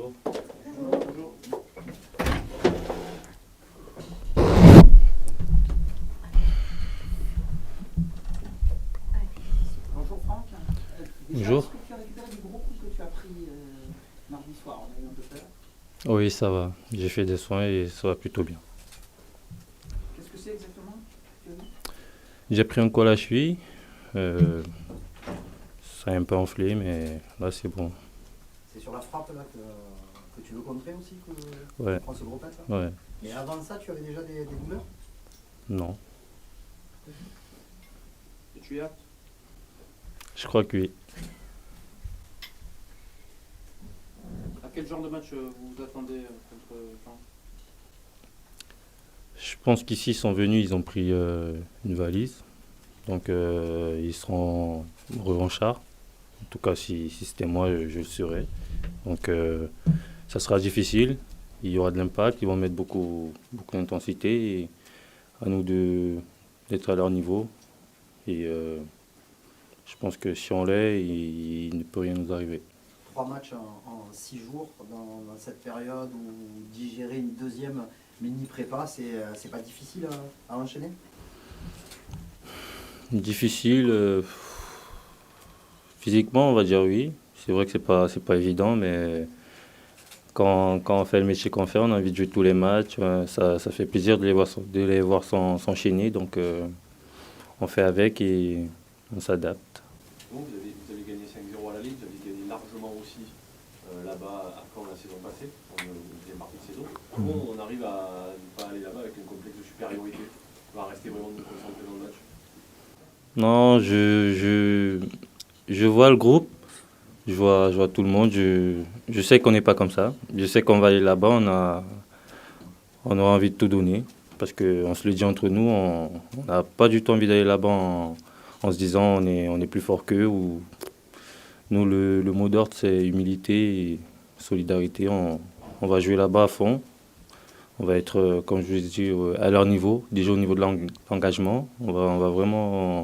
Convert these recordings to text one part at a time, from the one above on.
Bonjour. Bonjour. Bonjour Franck. Bonjour. Est-ce que tu as récupéré du gros coup que tu as pris mardi soir? On a eu un peu peur. Oui, ça va. J'ai fait des soins et ça va plutôt bien. Qu'est-ce que c'est exactement? Tu as dit J'ai pris un col à cheville. euh, Ça a un peu enflé, mais là, c'est bon. C'est sur la frappe là que tu veux contrer aussi que Ouais, tu prends ce gros pet là. ouais. Mais avant ça, tu avais déjà des douleurs? Non. Et tu es apte? Je crois que oui. À quel genre de match vous vous attendez contre Caen? Je pense qu'ici, ils sont venus, ils ont pris une valise. Donc, ils seront revanchards. En tout cas, si c'était moi, je le serais. Donc, ça sera difficile. Il y aura de l'impact. Ils vont mettre beaucoup d'intensité. Et à nous d'être à leur niveau. Et je pense que si on l'est, il ne peut rien nous arriver. 3 matchs en 6 jours dans cette période où digérer une deuxième mini prépa, c'est pas difficile à enchaîner? Difficile, physiquement, on va dire oui. C'est vrai que c'est pas évident, mais quand on fait le métier qu'on fait, on a envie de jouer tous les matchs. Ça fait plaisir de les voir s'enchaîner. Donc, on fait avec et on s'adapte. Bon, vous avez gagné 5-0 à la Ligue, vous avez gagné largement aussi là-bas à Caen la saison passée, en deuxième partie de saison. Comment on arrive à ne pas aller là-bas avec un complexe de supériorité? On va rester vraiment concentré dans le match. Non, je vois le groupe, je vois tout le monde. Je sais qu'on n'est pas comme ça. Je sais qu'on va aller là-bas, on aura envie de tout donner. Parce qu'on se le dit entre nous, on n'a pas du tout envie d'aller là-bas en se disant on est plus fort qu'eux. Nous, le mot d'ordre, c'est humilité et solidarité. On va jouer là-bas à fond. On va être, comme je vous ai dit, à leur niveau, déjà au niveau de l'engagement. On va vraiment,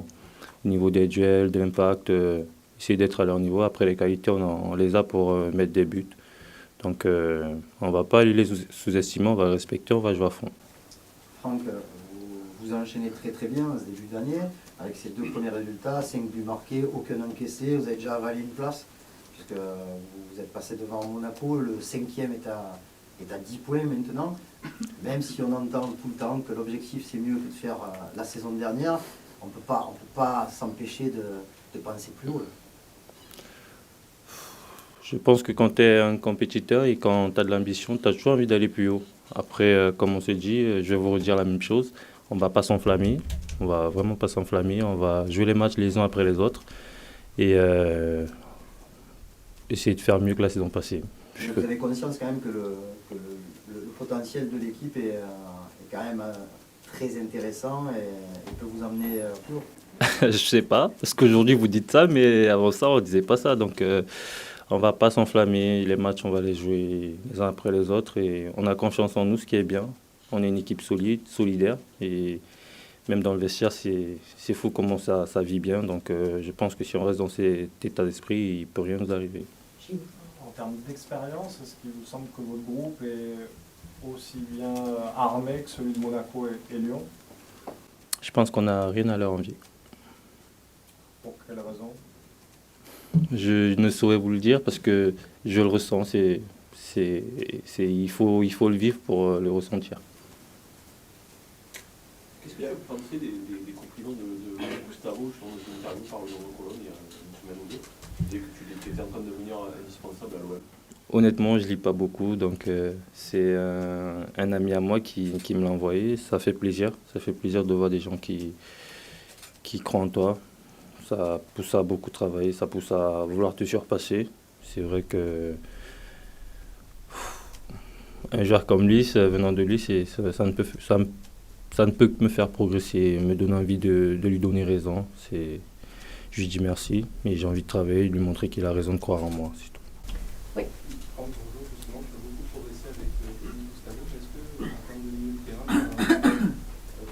au niveau des duels, de l'impact, essayer d'être à leur niveau. Après, les qualités, on les a pour mettre des buts. Donc, on ne va pas les sous-estimer, on va les respecter, on va jouer à fond. Franck, vous enchaînez très très bien ce début d'année, avec ces 2 premiers résultats, 5 buts marqués, aucun encaissé, vous avez déjà avalé une place, puisque vous êtes passé devant Monaco, le 5e est à 10 points maintenant, même si on entend tout le temps que l'objectif c'est mieux que de faire la saison dernière, on peut pas s'empêcher de penser plus haut. Là. Je pense que quand tu es un compétiteur et quand tu as de l'ambition, tu as toujours envie d'aller plus haut. Après, comme on s'est dit, je vais vous redire la même chose. On ne va pas s'enflammer. On va vraiment pas s'enflammer. On va jouer les matchs les uns après les autres. Et essayer de faire mieux que la saison passée. Vous avez conscience quand même que le potentiel de l'équipe est quand même très intéressant et peut vous emmener plus haut. Je sais pas, parce qu'aujourd'hui vous dites ça, mais avant ça on disait pas ça. Donc on va pas s'enflammer. Les matchs on va les jouer les uns après les autres et on a confiance en nous, ce qui est bien. On est une équipe solide, solidaire et même dans le vestiaire c'est fou comment ça vit bien. Donc je pense que si on reste dans cet état d'esprit, il peut rien nous arriver. En termes d'expérience, est-ce qu'il vous semble que votre groupe est aussi bien armé que celui de Monaco et Lyon? Je pense qu'on n'a rien à leur envier. Pour quelle raison? Je ne saurais vous le dire parce que je le ressens. Il faut le vivre pour le ressentir. Qu'est-ce que vous pensez des compliments de Gustavo dans une interview par le Cologne il y a une semaine ou deux? Il disait que tu étais en train de devenir indispensable à l'OM. Honnêtement, je lis pas beaucoup, donc c'est un ami à moi qui me l'a envoyé. Ça fait plaisir de voir des gens qui croient en toi. Ça pousse à beaucoup travailler, ça pousse à vouloir te surpasser. C'est vrai que un joueur comme lui, venant de lui, ça ne peut que me faire progresser, me donner envie de lui donner raison. Je lui dis merci, mais j'ai envie de travailler, de lui montrer qu'il a raison de croire en moi. C'est tout. Franck, bonjour, justement, tu as beaucoup progressé avec Gustavo. Est-ce que, en termes de milieu de terrain,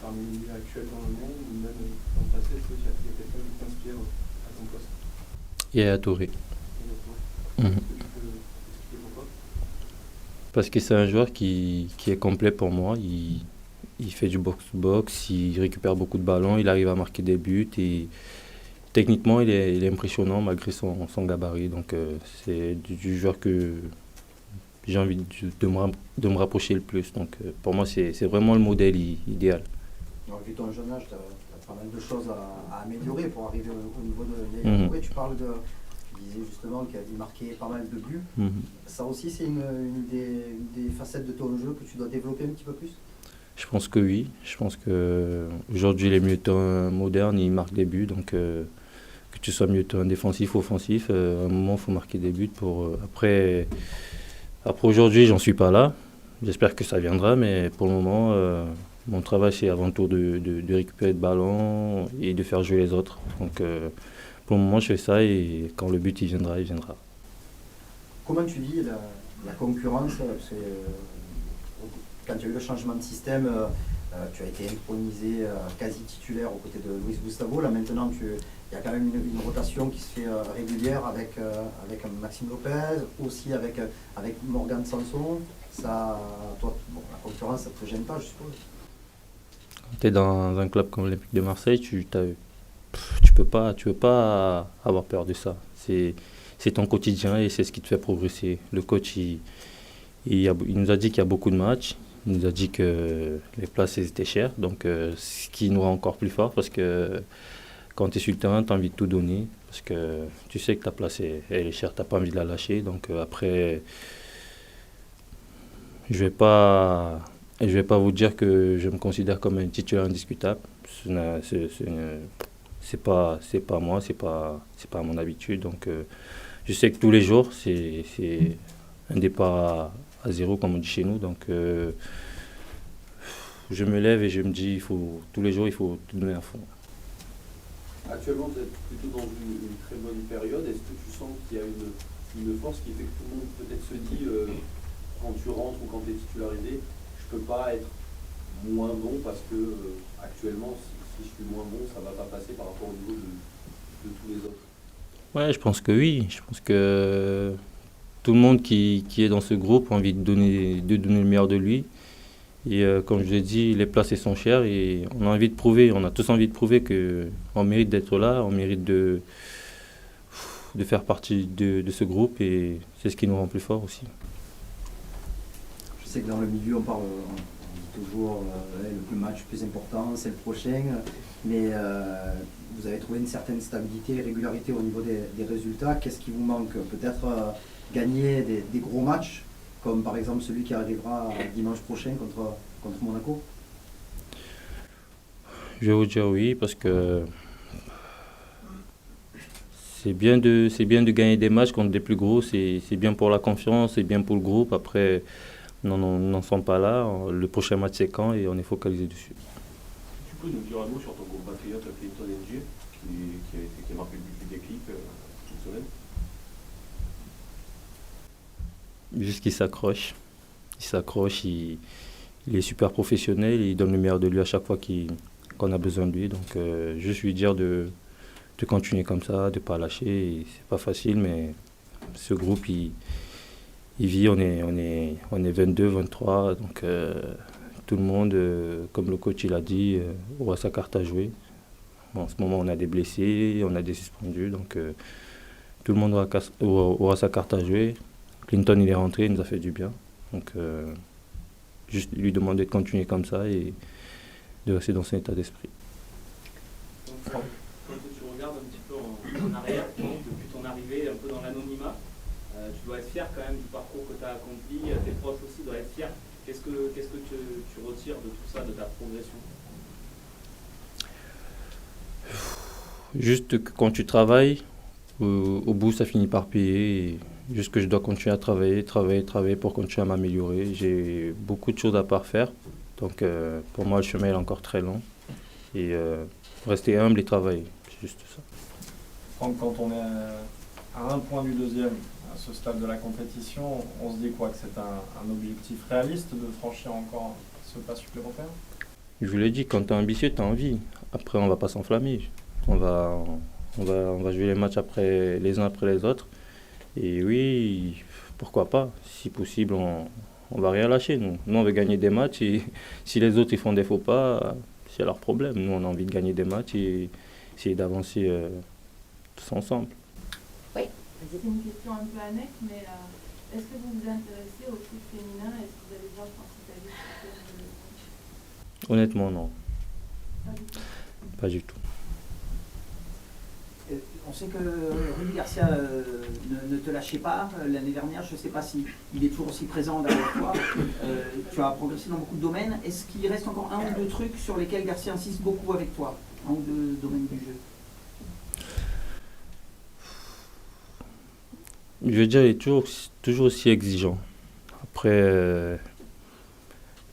parmi les milieux actuels dans le monde, ou même dans le passé, est-ce qu'il y a quelqu'un qui t'inspire à ton poste? Et à Touré. Exactement. Mhm. Est-ce que tu peux expliquer pourquoi? Parce que c'est un joueur qui est complet pour moi. Il fait du box-to-box, il récupère beaucoup de ballons, il arrive à marquer des buts et techniquement il est impressionnant malgré son gabarit. Donc c'est du joueur que j'ai envie de me rapprocher le plus. Donc pour moi c'est vraiment le modèle idéal. Alors, vu ton jeune âge, tu as pas mal de choses à améliorer pour arriver au niveau de Yaya Touré. Tu parles tu disais justement qu'il marquait pas mal de buts. Ça aussi, c'est une des facettes de ton jeu que tu dois développer un petit peu plus? Je pense que oui. Je pense que aujourd'hui les militants modernes ils marquent des buts. Donc que tu sois milieu défensif ou offensif, à un moment il faut marquer des buts pour après aujourd'hui j'en suis pas là. J'espère que ça viendra, mais pour le moment mon travail c'est avant tout de récupérer le ballon et de faire jouer les autres. Donc pour le moment je fais ça et quand le but il viendra, il viendra. Comment tu vis la concurrence? Parce que, quand tu as eu le changement de système, tu as été intronisé quasi titulaire aux côtés de Luis Gustavo. Là maintenant, il y a quand même une rotation qui se fait régulière avec Maxime Lopez, aussi avec Morgan Sanson. Ça, toi, bon, la concurrence, ça ne te gêne pas, je suppose? Quand tu es dans un club comme l'Olympique de Marseille, tu peux pas avoir peur de ça. C'est ton quotidien et c'est ce qui te fait progresser. Le coach, il nous a dit qu'il y a beaucoup de matchs. Il nous a dit que les places étaient chères, donc ce qui nous rend encore plus fort parce que quand tu es sur le terrain, tu as envie de tout donner parce que tu sais que ta place elle est chère, tu n'as pas envie de la lâcher. Donc après, je vais pas vous dire que je me considère comme un titulaire indiscutable. C'est pas moi, c'est pas à mon habitude. Donc je sais que tous les jours, c'est un départ à zéro, comme on dit chez nous. Donc je me lève et je me dis, tous les jours, il faut tout donner à fond. Actuellement, vous êtes plutôt dans une très bonne période. Est-ce que tu sens qu'il y a une force qui fait que tout le monde peut-être se dit, quand tu rentres ou quand tu es titularisé, je peux pas être moins bon parce que actuellement, si je suis moins bon, ça va pas passer par rapport au niveau de tous les autres? Ouais, je pense que oui. Je pense que tout le monde qui est dans ce groupe a envie de donner le meilleur de lui. Et comme je l'ai dit, les places sont chères et on a tous envie de prouver qu'on mérite d'être là, on mérite de faire partie de ce groupe et c'est ce qui nous rend plus forts aussi. Je sais que dans le milieu, on dit toujours le match plus important, c'est le prochain, mais vous avez trouvé une certaine stabilité et régularité au niveau des résultats. Qu'est-ce qui vous manque? Peut-être gagner des gros matchs, comme par exemple celui qui arrivera dimanche prochain contre Monaco? Je vais vous dire oui, parce que c'est bien de gagner des matchs contre des plus gros, c'est bien pour la confiance, c'est bien pour le groupe. Après, nous n'en sommes pas là. Le prochain match c'est quand et on est focalisé dessus. Tu peux nous dire un mot sur ton compatriote Clinton Ng qui a marqué le but du déclic cette semaine? Juste qu'il s'accroche. Il est super professionnel, il donne le meilleur de lui à chaque fois qu'on a besoin de lui. Donc juste lui dire de continuer comme ça, de ne pas lâcher. C'est pas facile, mais ce groupe, il vit, on est 22, 23. Donc tout le monde, comme le coach il a dit, aura sa carte à jouer. Bon, en ce moment, on a des blessés, on a des suspendus. Donc tout le monde aura sa carte à jouer. Clinton, il est rentré, il nous a fait du bien. Donc, juste lui demander de continuer comme ça et de rester dans son état d'esprit. Quand tu regardes un petit peu en arrière, depuis ton arrivée un peu dans l'anonymat, tu dois être fier quand même du parcours que tu as accompli, tes proches aussi doivent être fiers. Qu'est-ce que tu retires de tout ça, de ta progression? Juste que quand tu travailles, au bout, ça finit par payer. Et juste que je dois continuer à travailler pour continuer à m'améliorer. J'ai beaucoup de choses à parfaire. Donc pour moi, le chemin est encore très long. Et rester humble et travailler, c'est juste ça. Franck, quand on est à un point du deuxième, à ce stade de la compétition, on se dit quoi? Que c'est un objectif réaliste de franchir encore ce pas supplémentaire? Je vous l'ai dit, quand tu es ambitieux, tu as envie. Après, on va pas s'enflammer. On va jouer les matchs les uns après les autres. Et oui, pourquoi pas. Si possible, on va rien lâcher, nous. Nous, on veut gagner des matchs et si les autres ils font des faux pas, c'est leur problème. Nous, on a envie de gagner des matchs et essayer d'avancer tous ensemble. C'est une question un peu annexe, mais est-ce que vous vous intéressez au foot féminin? Est-ce que vous avez déjà participé à Honnêtement, non. Pas du tout. Pas du tout. On sait que Rudy Garcia ne te lâchait pas l'année dernière. Je ne sais pas s'il est toujours aussi présent derrière toi. Tu as progressé dans beaucoup de domaines. Est-ce qu'il reste encore un ou deux trucs sur lesquels Garcia insiste beaucoup avec toi? Un ou deux domaines du jeu? Je veux dire, il est toujours aussi exigeant. Après,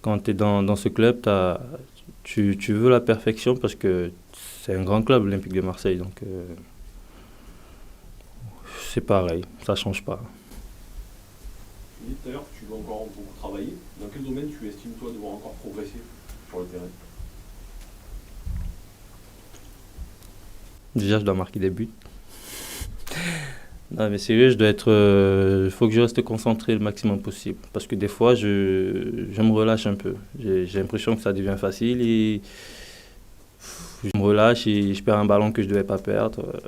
quand tu es dans ce club, tu veux la perfection parce que c'est un grand club, l'Olympique de Marseille. Donc, c'est pareil, ça ne change pas. Tu dis tout à l'heure que tu veux encore beaucoup travailler. Dans quel domaine tu estimes, toi, devoir encore progresser sur le terrain? Déjà, je dois marquer des buts. Non, mais sérieux, il faut que je reste concentré le maximum possible. Parce que des fois, je me relâche un peu. J'ai l'impression que ça devient facile et je me relâche et je perds un ballon que je ne devais pas perdre.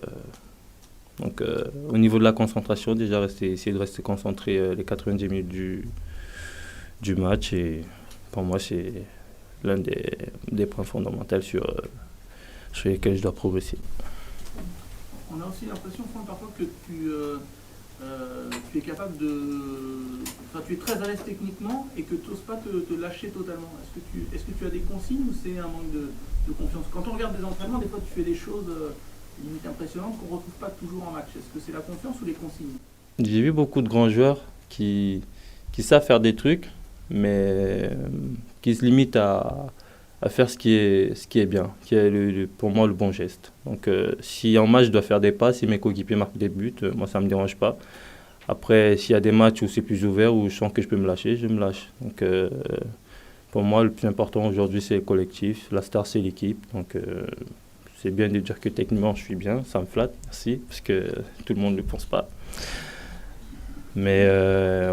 Donc, au niveau de la concentration, déjà, essayer de rester concentré les 90 minutes du match. Et pour moi, c'est l'un des points fondamentaux sur lesquels je dois progresser. On a aussi l'impression, Franck, parfois que tu es capable de... Enfin, tu es très à l'aise techniquement et que tu n'oses pas te lâcher totalement. Est-ce que tu as des consignes ou c'est un manque de confiance? Quand on regarde des entraînements, des fois tu fais des choses limite impressionnantes qu'on ne retrouve pas toujours en match. Est-ce que c'est la confiance ou les consignes? J'ai vu beaucoup de grands joueurs qui savent faire des trucs, mais qui se limitent à faire ce qui est bien, qui est pour moi le bon geste. Donc si en match je dois faire des passes, si mes coéquipiers marquent des buts, moi ça ne me dérange pas. Après, s'il y a des matchs où c'est plus ouvert, où je sens que je peux me lâcher, je me lâche. Donc pour moi, le plus important aujourd'hui, c'est le collectif. La star, c'est l'équipe. Donc c'est bien de dire que techniquement, je suis bien, ça me flatte, merci, parce que tout le monde ne le pense pas. Mais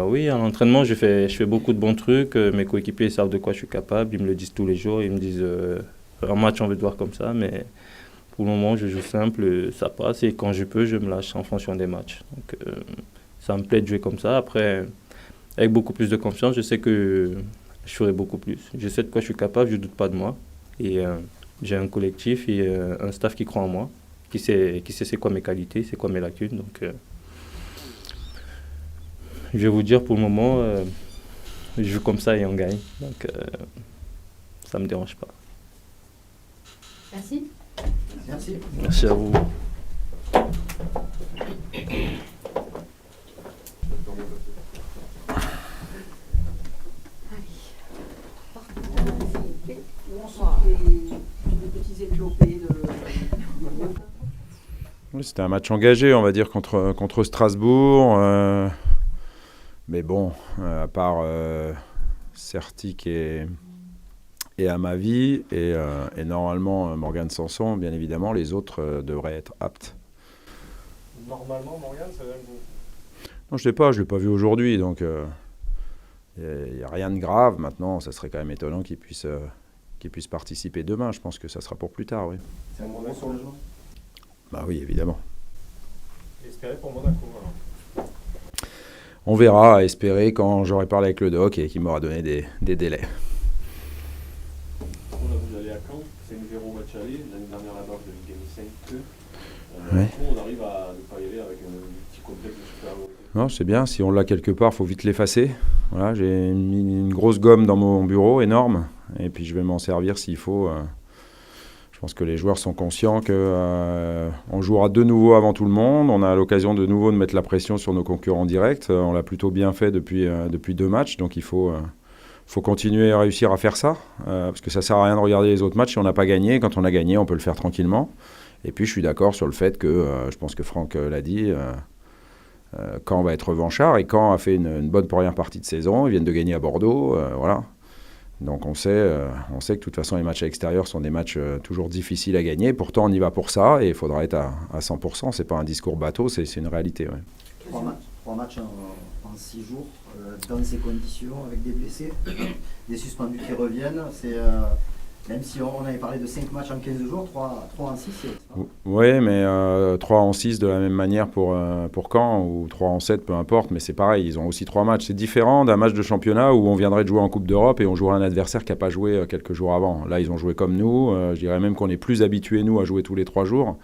oui, à l'entraînement, je fais beaucoup de bons trucs. Mes coéquipiers savent de quoi je suis capable. Ils me le disent tous les jours. Ils me disent un match, on veut te voir comme ça. Mais pour le moment, je joue simple, ça passe. Et quand je peux, je me lâche en fonction des matchs. Donc ça me plaît de jouer comme ça. Après, avec beaucoup plus de confiance, je sais que je ferai beaucoup plus. Je sais de quoi je suis capable, je ne doute pas de moi. Et j'ai un collectif et un staff qui croit en moi, qui sait c'est quoi mes qualités, c'est quoi mes lacunes. Donc je vais vous dire, pour le moment, je joue comme ça et on gagne. Donc, ça ne me dérange pas. Merci. Merci. Merci à vous. Où en sont les petits éclopés de... Oui, c'était un match engagé, on va dire, contre Strasbourg. Mais bon, à part Certic et Amavi et normalement Morgan Sanson, bien évidemment, les autres devraient être aptes. Normalement, Morgan, c'est même vous. Non, je ne l'ai pas vu aujourd'hui, donc il n'y a rien de grave. Maintenant, ça serait quand même étonnant qu'il puisse participer demain. Je pense que ça sera pour plus tard, oui. C'est un moment sur le jour. Bah oui, évidemment. Espérez pour Monaco, alors. On verra, à espérer, quand j'aurai parlé avec le doc et qu'il m'aura donné des délais. On a voulu aller à Caen, 5-0 match aller. L'année dernière là-bas, vous avez gagné 5-2. Ouais. On arrive à ne pas y aller avec un petit complexe de supériorité. Non, c'est bien, si on l'a quelque part, il faut vite l'effacer. Voilà, j'ai mis une grosse gomme dans mon bureau, énorme, et puis je vais m'en servir s'il faut. Je pense que les joueurs sont conscients qu'on jouera de nouveau avant tout le monde. On a l'occasion de nouveau de mettre la pression sur nos concurrents directs. On l'a plutôt bien fait depuis 2 matchs, donc il faut continuer à réussir à faire ça, parce que ça ne sert à rien de regarder les autres matchs si on n'a pas gagné. Quand on a gagné, on peut le faire tranquillement. Et puis je suis d'accord sur le fait que, je pense que Franck l'a dit, Caen va être revanchard, et Caen a fait une bonne première partie de saison. Ils viennent de gagner à Bordeaux, voilà. Donc on sait que de toute façon les matchs à l'extérieur sont des matchs toujours difficiles à gagner. Pourtant on y va pour ça et il faudra être à 100%. C'est pas un discours bateau, c'est une réalité. Ouais. 3 matchs en en 6 jours, dans ces conditions, avec des blessés, des suspendus qui reviennent. Même si on avait parlé de 5 matchs en 15 jours, 3 en 6, c'est... Oui, mais 3 en 6 de la même manière pour Caen, ou 3 en 7, peu importe, mais c'est pareil, ils ont aussi 3 matchs. C'est différent d'un match de championnat où on viendrait de jouer en Coupe d'Europe et on jouerait un adversaire qui n'a pas joué quelques jours avant. Là, ils ont joué comme nous. Je dirais même qu'on est plus habitués, nous, à jouer tous les 3 jours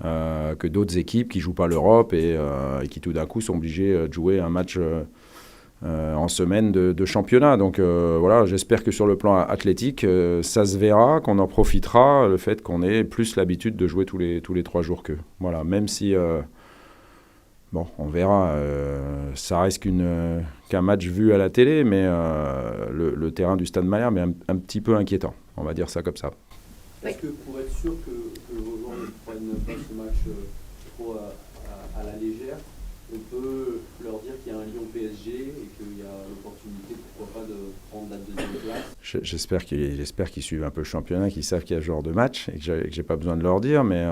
que d'autres équipes qui ne jouent pas l'Europe et qui, tout d'un coup, sont obligées de jouer un match... en semaine de championnat. Donc voilà, j'espère que sur le plan athlétique, ça se verra, qu'on en profitera, le fait qu'on ait plus l'habitude de jouer tous les 3 jours qu'eux. Voilà, même si, bon, on verra, ça reste qu'un match vu à la télé, mais le terrain du Stade Malherbe est un petit peu inquiétant, on va dire ça comme ça. Est-ce que pour être sûr que vos joueurs ne prennent pas ce match trop à la légère, on peut leur dire qu'il y a un Lyon PSG et qu'il y a l'opportunité, pourquoi pas, de prendre la deuxième place? J'espère qu'ils suivent un peu le championnat, qu'ils savent qu'il y a ce genre de match et que j'ai pas besoin de leur dire. Mais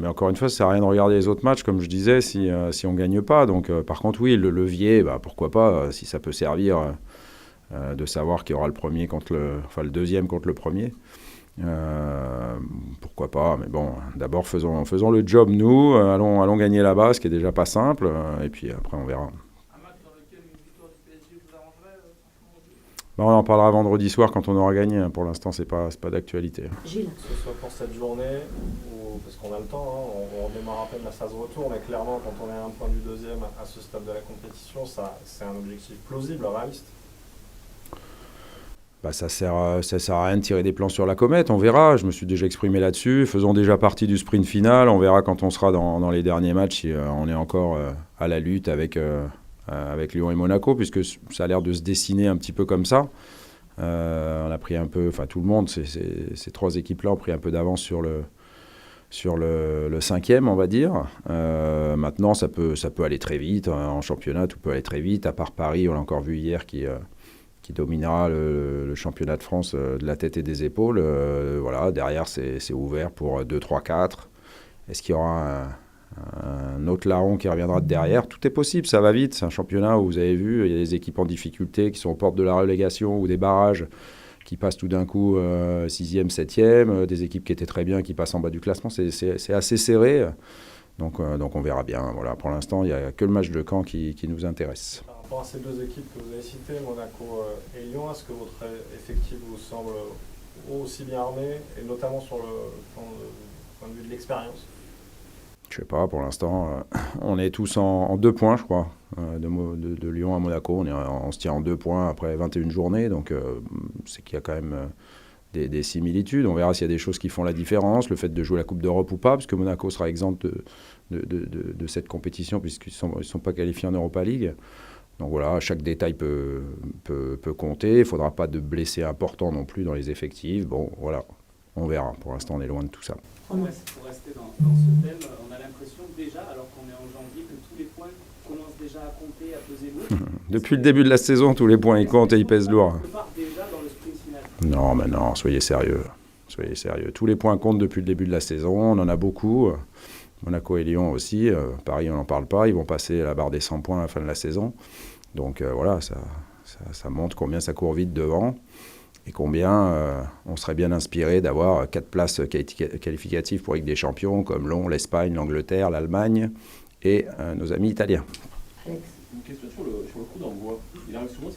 encore une fois, ça sert à rien de regarder les autres matchs, comme je disais, si on gagne pas. Donc, par contre, oui, le levier, pourquoi pas, si ça peut servir de savoir qu'il y aura le deuxième contre le premier. Pourquoi pas, mais bon, d'abord faisons le job nous, allons gagner là-bas, ce qui est déjà pas simple, et puis après on verra. Un match dans lequel une victoire du PSG vous arrangerait, On en parlera vendredi soir quand on aura gagné. Pour l'instant, c'est pas d'actualité. Gilles. Que ce soit pour cette journée, ou parce qu'on a le temps, on redémarre à peine la phase retour, mais clairement, quand on est à un point du deuxième à ce stade de la compétition, c'est un objectif plausible, réaliste. Ça sert à rien de tirer des plans sur la comète, on verra. Je me suis déjà exprimé là-dessus. Faisons déjà partie du sprint final. On verra quand on sera dans les derniers matchs si on est encore à la lutte avec Lyon et Monaco, puisque ça a l'air de se dessiner un petit peu comme ça. On a pris un peu, tout le monde, ces 3 équipes-là ont pris un peu d'avance sur le 5e, on va dire. Maintenant, ça peut aller très vite. En championnat, tout peut aller très vite. À part Paris, on l'a encore vu hier, qui dominera le championnat de France de la tête et des épaules. Voilà, derrière, c'est ouvert pour 2, 3, 4. Est-ce qu'il y aura un autre larron qui reviendra de derrière? Tout est possible, ça va vite. C'est un championnat où vous avez vu, il y a des équipes en difficulté qui sont aux portes de la relégation ou des barrages qui passent tout d'un coup 6e, 7e, des équipes qui étaient très bien qui passent en bas du classement. C'est assez serré. Donc on verra bien. Voilà, pour l'instant, il n'y a que le match de Caen qui nous intéresse. Par rapport à ces 2 équipes que vous avez citées, Monaco et Lyon, est-ce que votre effectif vous semble aussi bien armé, et notamment sur le point de vue de l'expérience? Je sais pas, pour l'instant, on est tous en 2 points, je crois, de Lyon à Monaco. On se tient en 2 points après 21 journées, donc c'est qu'il y a quand même des similitudes. On verra s'il y a des choses qui font la différence, le fait de jouer la Coupe d'Europe ou pas, parce que Monaco sera exempt de cette compétition, puisqu'ils ne sont pas qualifiés en Europa League. Donc voilà, chaque détail peut compter. Il ne faudra pas de blessés importants non plus dans les effectifs. Bon, voilà, on verra. Pour l'instant, on est loin de tout ça. Pour rester dans ce thème, on a l'impression déjà, alors qu'on est en janvier, que tous les points commencent déjà à compter, à peser lourd. Depuis le début de la saison, tous les points ils comptent et ils pèsent lourd. On part déjà dans le sprint final. Non, mais non, soyez sérieux. Soyez sérieux. Tous les points comptent depuis le début de la saison. On en a beaucoup. Monaco et Lyon aussi. Paris, on n'en parle pas. Ils vont passer la barre des 100 points à la fin de la saison. Donc voilà, ça montre combien ça court vite devant et combien on serait bien inspiré d'avoir 4 places qualificatives pour Ligue des Champions, comme Londres, l'Espagne, l'Angleterre, l'Allemagne et nos amis italiens. Alex. Une question sur le coup d'envoi. Il arrive souvent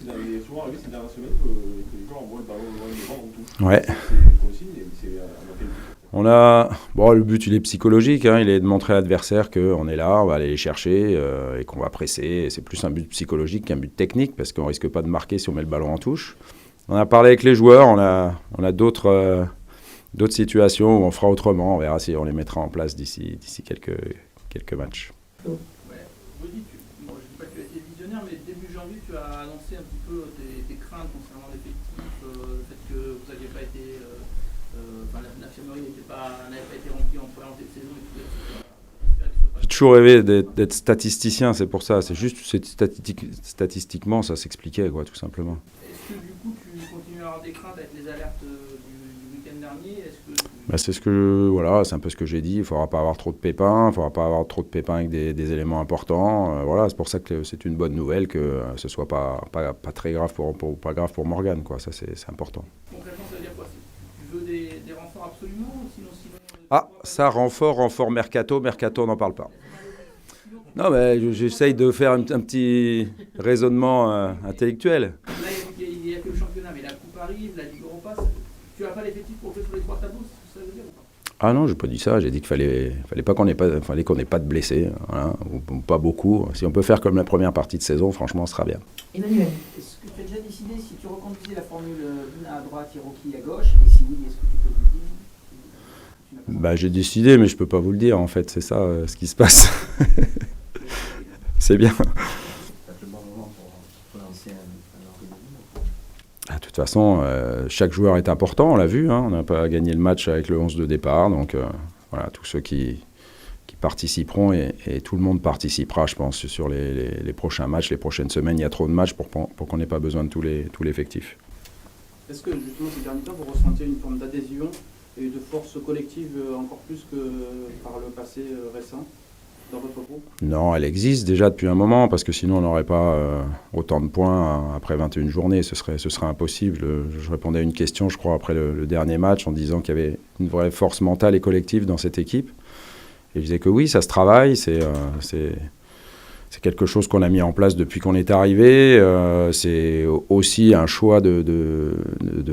arrivé ces dernières semaines que les joueurs envoient le ballon loin devant en touche. Ouais. C'est une consigne, c'est à quel but? Le but il est psychologique, il est de montrer à l'adversaire qu'on est là, on va aller les chercher et qu'on va presser. C'est plus un but psychologique qu'un but technique parce qu'on ne risque pas de marquer si on met le ballon en touche. On a parlé avec les joueurs, on a d'autres situations où on fera autrement. On verra si on les mettra en place d'ici quelques matchs. Ouais, je ne dis pas que tu as été visionnaire, mais début janvier, tu as annoncé un petit peu tes craintes concernant l'effectif, le fait que vous n'aviez pas été... l'infirmerie n'avait pas été remplie en première saison. J'ai toujours rêvé d'être statisticien, c'est pour ça. C'est juste statistiquement, ça s'expliquait, tout simplement. Est-ce que du coup, tu continues à avoir des craintes avec les alertes du week-end dernier? Est-ce que C'est c'est un peu ce que j'ai dit. Il ne faudra pas avoir trop de pépins. Il ne faudra pas avoir trop de pépins avec des éléments importants. C'est pour ça que c'est une bonne nouvelle que ce ne soit pas très grave pas grave pour Morgan, quoi. Ça, c'est important. Concrètement, ça veut dire quoi? Tu veux des renforts absolument ou sinon Ça, renfort, mercato, on n'en parle pas. Non, mais j'essaye de faire un petit raisonnement intellectuel. Là, il n'y a que le championnat, mais la Coupe arrive, la Ligue Europa. Tu n'as pas l'effectif pour jouer sur les 3 tableaux, ça veut dire ou pas? Ah non, j'ai pas dit ça. J'ai dit qu'il fallait pas qu'on ait pas de blessés, voilà, ou pas beaucoup. Si on peut faire comme la première partie de saison, franchement, ce sera bien. Emmanuel, est-ce que tu as déjà décidé si tu reconduisais la formule Vina à droite, Hiroki à gauche? Et si oui, est-ce que tu peux nous dire? J'ai décidé, mais je peux pas vous le dire, en fait. C'est ça, ce qui se passe. C'est bien. C'est le bon moment pour lancer un organisme. De toute façon, chaque joueur est important, on l'a vu. On n'a pas gagné le match avec le 11 de départ. Donc, voilà, tous ceux qui participeront et tout le monde participera, je pense, sur les prochains matchs, les prochaines semaines. Il y a trop de matchs pour qu'on n'ait pas besoin de tout l'effectif. Est-ce que, justement, ces derniers temps, vous ressentez une forme d'adhésion et de force collective encore plus que par le passé récent dans votre groupe? Non, elle existe déjà depuis un moment, parce que sinon on n'aurait pas autant de points après 21 journées, ce serait impossible. Je répondais à une question, je crois, après le dernier match, en disant qu'il y avait une vraie force mentale et collective dans cette équipe. Et je disais que oui, ça se travaille, c'est quelque chose qu'on a mis en place depuis qu'on est arrivé. C'est aussi un choix de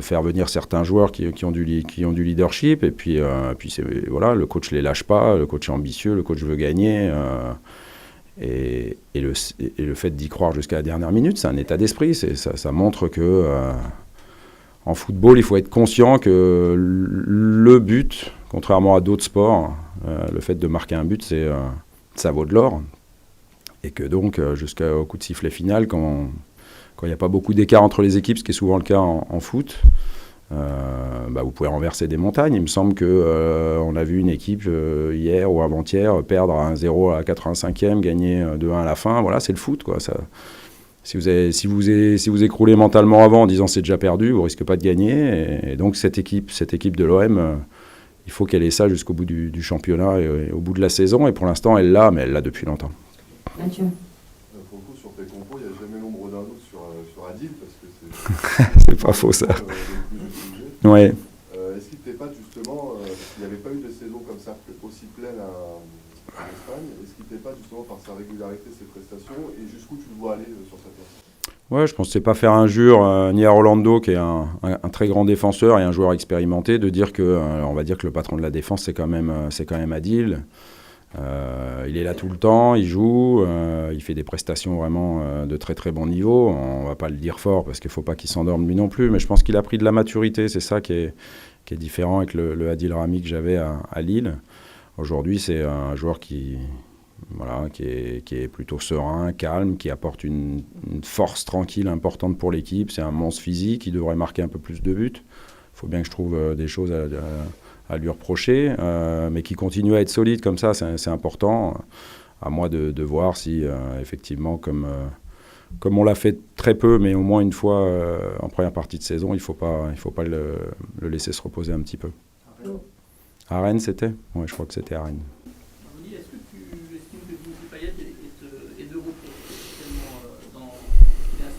faire venir certains joueurs qui ont du leadership. Et puis le coach ne les lâche pas, le coach est ambitieux, le coach veut gagner. Et le fait d'y croire jusqu'à la dernière minute, c'est un état d'esprit. Ça montre que en football, il faut être conscient que le but, contrairement à d'autres sports, le fait de marquer un but, ça vaut de l'or. Et que donc, jusqu'au coup de sifflet final, quand il n'y a pas beaucoup d'écart entre les équipes, ce qui est souvent le cas en foot, vous pouvez renverser des montagnes. Il me semble qu'on a vu une équipe hier ou avant-hier perdre 1-0 à la 85e, gagner 2-1 à la fin. Voilà, c'est le foot, quoi. Ça, si vous écroulez mentalement avant en disant c'est déjà perdu, vous ne risquez pas de gagner. Et donc cette équipe de l'OM, il faut qu'elle ait ça jusqu'au bout du championnat et au bout de la saison. Et pour l'instant, elle l'a, mais elle l'a depuis longtemps. Mathieu. Pour le coup, sur tes compos, il n'y a jamais l'ombre d'un doute sur Adil, parce que c'est... C'est pas faux, ça. Ouais. Est-ce qu'il n'était pas justement, s'il n'y avait pas eu de saison comme ça, aussi pleine en Espagne, est-ce qu'il n'était pas justement par sa régularité, ses prestations, et jusqu'où tu le vois aller sur sa place? Ouais, je pense que c'est pas faire injure ni à Rolando, qui est un très grand défenseur et un joueur expérimenté, de dire que, on va dire que le patron de la défense, c'est quand même Adil. Il est là tout le temps, il joue, il fait des prestations vraiment de très très bon niveau. On ne va pas le dire fort parce qu'il ne faut pas qu'il s'endorme lui non plus, mais je pense qu'il a pris de la maturité. C'est ça qui est différent avec le Adil Rami que j'avais à Lille. Aujourd'hui, c'est un joueur qui est plutôt serein, calme, qui apporte une force tranquille importante pour l'équipe. C'est un monstre physique, il devrait marquer un peu plus de buts. Il faut bien que je trouve des choses à lui reprocher, mais qui continue à être solide comme ça, c'est important. À moi de voir si, effectivement, comme on l'a fait très peu, mais au moins une fois en première partie de saison, il faut pas le laisser se reposer un petit peu. À Rennes, c'était ? Oui, je crois que c'était à Rennes. Est-ce que tu estimes que Dimitri Payet est de retour il est à 100%,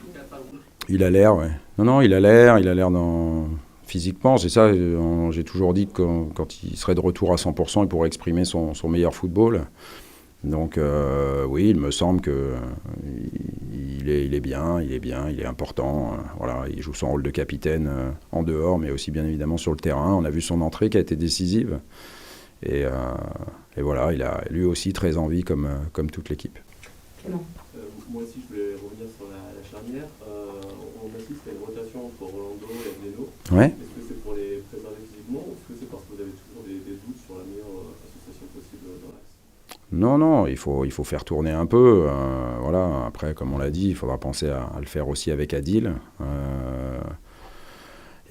il n'a pas le rouge? Il a l'air, ouais. Non, il a l'air dans... Physiquement, c'est ça, j'ai toujours dit que quand il serait de retour à 100%, il pourrait exprimer son meilleur football. Donc oui, il me semble qu'il est bien, il est important. Voilà, il joue son rôle de capitaine en dehors, mais aussi bien évidemment sur le terrain. On a vu son entrée qui a été décisive. Et voilà, il a lui aussi très envie comme toute l'équipe. Moi aussi, je voulais revenir sur la charnière. On assiste à une rotation entre Rolando et Adeno. Ouais. Est-ce que c'est pour les préserver physiquement ou est-ce que c'est parce que vous avez toujours des doutes sur la meilleure association possible dans l'axe? Non, il faut faire tourner un peu. Voilà. Après, comme on l'a dit, il faudra penser à le faire aussi avec Adil.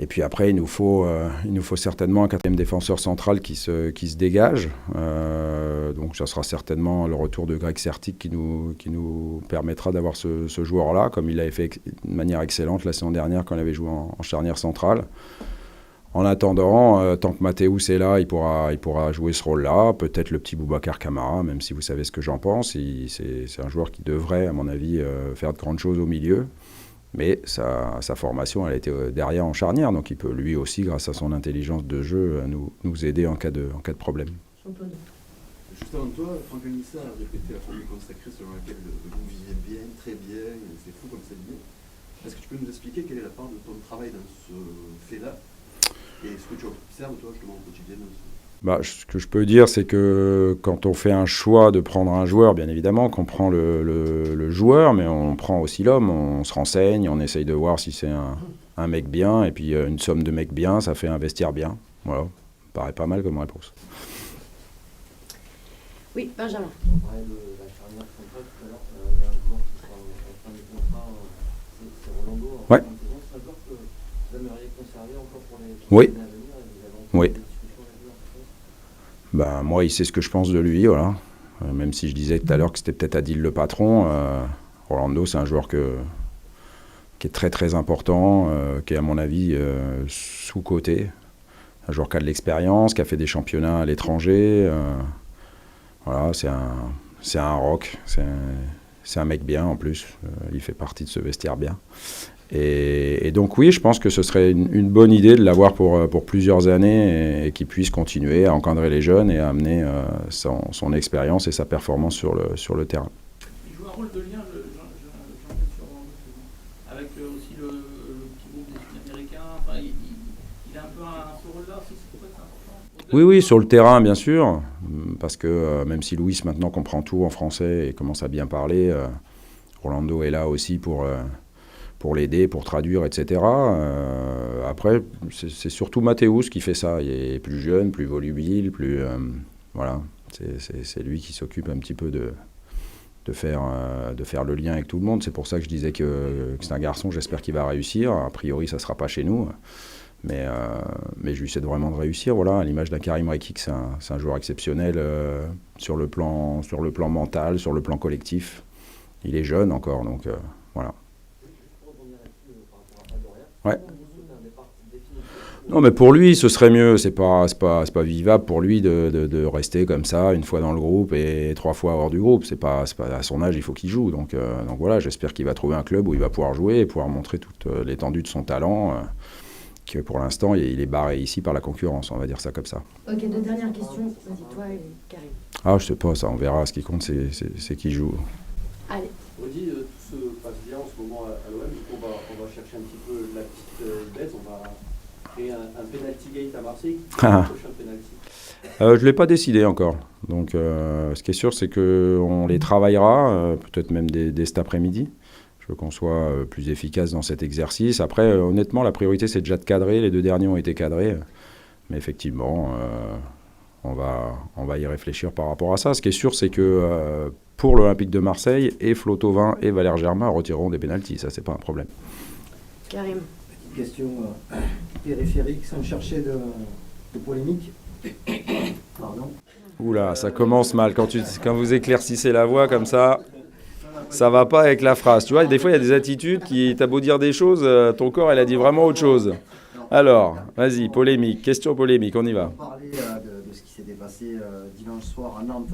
Et puis après, il nous faut certainement un quatrième défenseur central qui se dégage. Donc ça sera certainement le retour de Greg Sertic qui nous permettra d'avoir ce joueur-là, comme il l'avait fait de manière excellente la saison dernière quand il avait joué en charnière centrale. En attendant, tant que Mathéus est là, il pourra jouer ce rôle-là. Peut-être le petit Boubacar Kamara, même si vous savez ce que j'en pense. C'est un joueur qui devrait, à mon avis, faire de grandes choses au milieu. Mais sa formation, elle a été derrière en charnière. Donc il peut lui aussi, grâce à son intelligence de jeu, nous aider en cas de problème. Juste avant toi, Franck Anissa a répété la formule consacrée selon laquelle vous viviez bien, très bien, c'est fou comme c'est bien. Est-ce que tu peux nous expliquer quelle est la part de ton travail dans ce fait-là et ce que tu observes toi justement au quotidien Ce que je peux dire, c'est que quand on fait un choix de prendre un joueur, bien évidemment qu'on prend le joueur, mais on prend aussi l'homme, on se renseigne, on essaye de voir si c'est un mec bien, et puis une somme de mecs bien, ça fait un vestiaire bien. Voilà, ça paraît pas mal comme réponse. Oui, Benjamin. On parlait de la charnière centrale tout à l'heure. Il y a un joueur qui sera en fin de contrat, c'est Rolando. Ouais. C'est un joueur que vous aimeriez conserver encore pour les Oui. années à venir. Vous avez Oui. des discussions avec lui, Moi, il sait ce que je pense de lui, voilà. Même si je disais tout à l'heure que c'était peut-être Adil le patron, Rolando, c'est un joueur qui est très très important, qui est à mon avis sous-coté. Un joueur qui a de l'expérience, qui a fait des championnats à l'étranger. Voilà, c'est un rock, c'est un mec bien en plus, il fait partie de ce vestiaire bien. Et donc oui, je pense que ce serait une bonne idée de l'avoir pour plusieurs années et qu'il puisse continuer à encadrer les jeunes et à amener son expérience et sa performance sur le terrain. Il joue un rôle de lien, avec aussi le petit groupe des Sud-Américains. Enfin, il a un peu ce rôle-là aussi, c'est pourquoi c'est important. Oui, sur le terrain, bien sûr, parce que même si Luis maintenant comprend tout en français et commence à bien parler, Rolando est là aussi pour l'aider, pour traduire, etc. Après, c'est surtout Mathéus qui fait ça. Il est plus jeune, plus volubile, voilà. C'est lui qui s'occupe un petit peu de faire le lien avec tout le monde. C'est pour ça que je disais que c'est un garçon, j'espère qu'il va réussir. A priori, ça ne sera pas chez nous. Mais je lui souhaite vraiment de réussir. Voilà, à l'image d'un Karim Rekik, c'est un joueur exceptionnel sur le plan mental, sur le plan collectif. Il est jeune encore, donc voilà. Ouais. Non, mais pour lui, ce serait mieux. C'est pas vivable pour lui de rester comme ça, une fois dans le groupe et 3 fois hors du groupe. C'est pas à son âge, il faut qu'il joue. Donc voilà, j'espère qu'il va trouver un club où il va pouvoir jouer et pouvoir montrer toute l'étendue de son talent. Que pour l'instant, il est barré ici par la concurrence, on va dire ça comme ça. Ok, 2 dernières questions. Vas-y, toi et Karim. Je sais pas, ça, on verra. Ce qui compte, c'est qui joue. Allez. Audi, tout se passe bien en ce moment à l'OM. Du coup, on va chercher un petit peu la petite bête. On va créer un penalty gate à Marseille. Prochain penalty. Je ne l'ai pas décidé encore. Donc, ce qui est sûr, c'est qu'on les travaillera, peut-être même dès cet après-midi. Je veux qu'on soit plus efficace dans cet exercice. Après, honnêtement, la priorité, c'est déjà de cadrer. Les 2 derniers ont été cadrés. Mais effectivement, on va y réfléchir par rapport à ça. Ce qui est sûr, c'est que pour l'Olympique de Marseille, et Flo Thauvin et Valère Germain retireront des pénaltys. Ça, c'est pas un problème. Karim. Petite question périphérique, sans chercher de polémique. Pardon. Oula, ça commence mal. Quand vous éclaircissez la voix comme ça va pas avec la phrase. Tu vois, des fois, il y a des attitudes qui, t'as beau dire des choses, ton corps, elle a dit vraiment autre chose. Alors, vas-y, polémique, question polémique, on y va. On parlait de ce qui s'était passé dimanche soir à Nantes.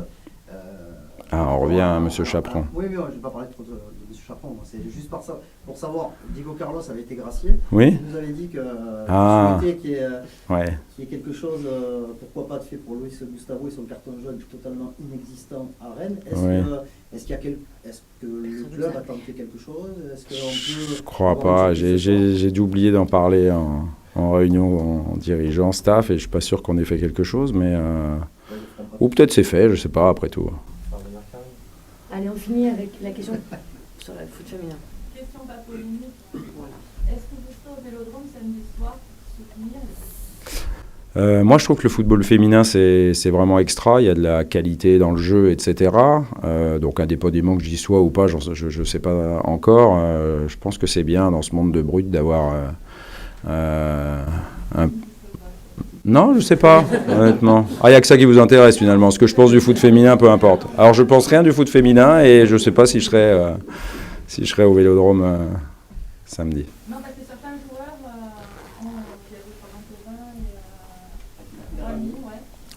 On revient à M. Chaperon. Oui, je ne vais pas parler trop de M. Chaperon. C'est juste pour savoir, Diego Carlos avait été gracié. Oui. Il nous avait dit que souhaitait qu'il y ait quelque chose, pourquoi pas de fait pour Luis Gustavo et son carton jaune totalement inexistant à Rennes. Est-ce que le club a tenté quelque chose? Je crois pas. J'ai dû oublier d'en parler en réunion en dirigeant staff et je suis pas sûr qu'on ait fait quelque chose, mais ou peut-être c'est fait, je sais pas après tout. Allez, on finit avec la question sur le foot féminin. Question pas polémique. Voilà. Est-ce que vous serez au Vélodrome samedi soir soutenir moi, je trouve que le football féminin, c'est vraiment extra. Il y a de la qualité dans le jeu, etc. Donc, indépendamment que j'y sois ou pas, je ne sais pas encore. Je pense que c'est bien dans ce monde de brut d'avoir un... Non, je ne sais pas, honnêtement. Il n'y a que ça qui vous intéresse, finalement. Ce que je pense du foot féminin, peu importe. Alors, je ne pense rien du foot féminin et je ne sais pas si je serai au Vélodrome samedi. Non, parce que certains joueurs, il y a d'autres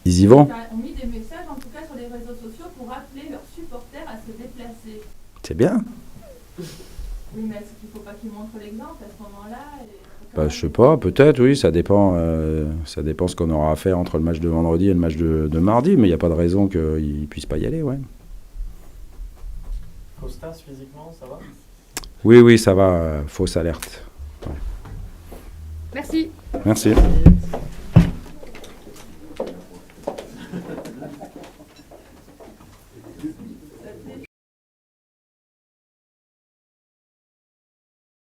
Ils y vont. ont mis des messages, en tout cas sur les réseaux sociaux, pour appeler leurs supporters à se déplacer. C'est bien. Oui, mais est-ce qu'il ne faut pas qu'ils montrent l'exemple à ce moment-là Bah, je sais pas, peut-être, oui, ça dépend ce qu'on aura à faire entre le match de vendredi et le match de mardi, mais il n'y a pas de raison qu'ils ne puissent pas y aller, ouais. Costas, physiquement, ça va? Oui, ça va, fausse alerte. Ouais. Merci. Merci.